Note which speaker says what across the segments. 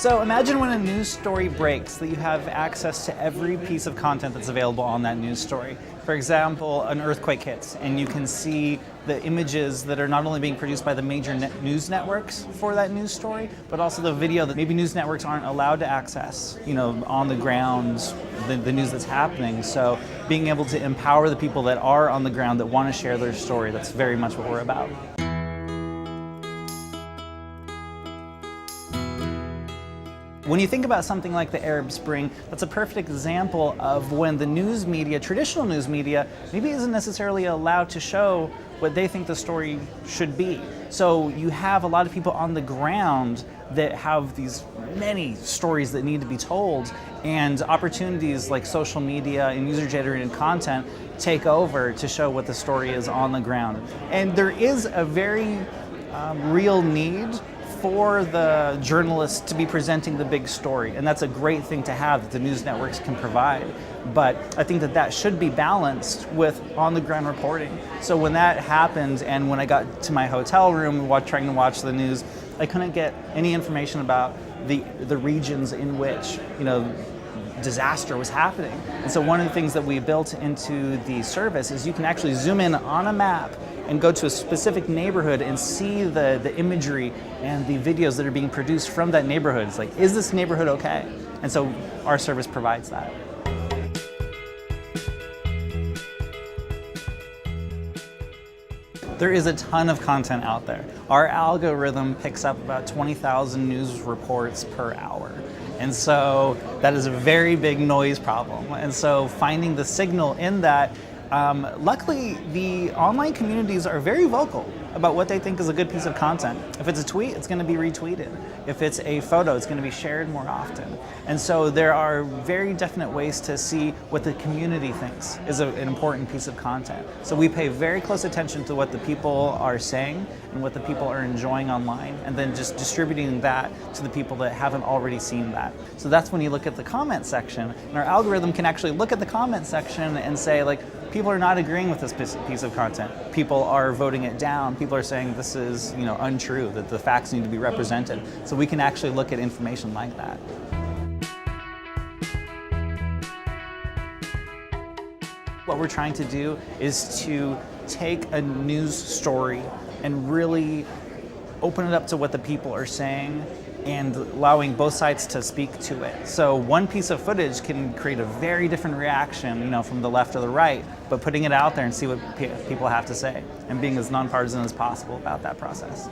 Speaker 1: So imagine when a news story breaks that you have access to every piece of content that's available on that news story. For example, an earthquake hits and you can see the images that are not only being produced by the major news networks for that news story, but also the video that maybe news networks aren't allowed to access, on the ground, the news that's happening. So being able to empower the people that are on the ground that want to share their story, that's very much what we're about. When you think about something like the Arab Spring, that's a perfect example of when the news media, traditional news media, maybe isn't necessarily allowed to show what they think the story should be. So you have a lot of people on the ground that have these many stories that need to be told, and opportunities like social media and user-generated content take over to show what the story is on the ground. And there is a very real need for the journalists to be presenting the big story, and that's a great thing to have that the news networks can provide. But I think that should be balanced with on-the-ground reporting. So when that happened, and when I got to my hotel room trying to watch the news, I couldn't get any information about the regions in which disaster was happening. And so one of the things that we built into the service is you can actually zoom in on a map and go to a specific neighborhood and see the imagery and the videos that are being produced from that neighborhood. It's like, is this neighborhood okay? And so our service provides that. There is a ton of content out there. Our algorithm picks up about 20,000 news reports per hour. And so that is a very big noise problem. And so finding the signal in that, luckily the online communities are very vocal about what they think is a good piece of content. If it's a tweet, it's going to be retweeted. If it's a photo, it's going to be shared more often. And so there are very definite ways to see what the community thinks is an important piece of content. So we pay very close attention to what the people are saying and what the people are enjoying online, and then just distributing that to the people that haven't already seen that. So that's when you look at the comment section, and our algorithm can actually look at the comment section and say, like, people are not agreeing with this piece of content. People are voting it down. People are saying this is, untrue, that the facts need to be represented. So we can actually look at information like that. What we're trying to do is to take a news story and really open it up to what the people are saying and allowing both sides to speak to it. So one piece of footage can create a very different reaction, from the left or the right, but putting it out there and see what people have to say and being as nonpartisan as possible about that process.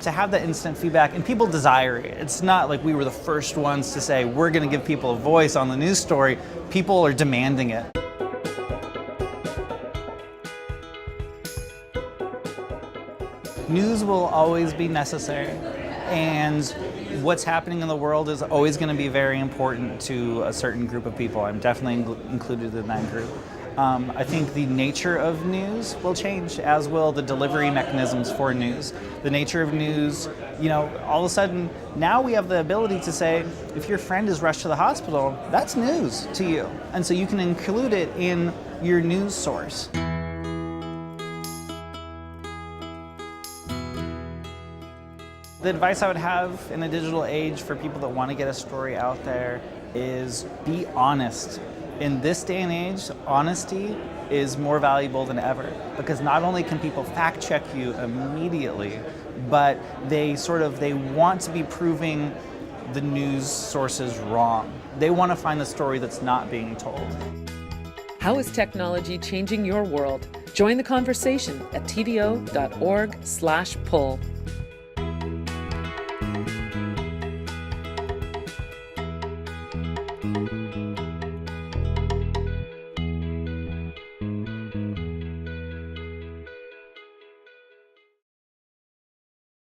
Speaker 1: To have that instant feedback, and people desire it. It's not like we were the first ones to say, we're gonna give people a voice on the news story. People are demanding it. News will always be necessary, and what's happening in the world is always going to be very important to a certain group of people. I'm definitely included in that group. I think the nature of news will change, as will the delivery mechanisms for news. The nature of news, all of a sudden, now we have the ability to say, if your friend is rushed to the hospital, that's news to you. And so you can include it in your news source. The advice I would have in a digital age for people that want to get a story out there is be honest. In this day and age, honesty is more valuable than ever, because not only can people fact check you immediately, but they want to be proving the news sources wrong. They want to find the story that's not being told.
Speaker 2: How is technology changing your world? Join the conversation at tdo.org/pull.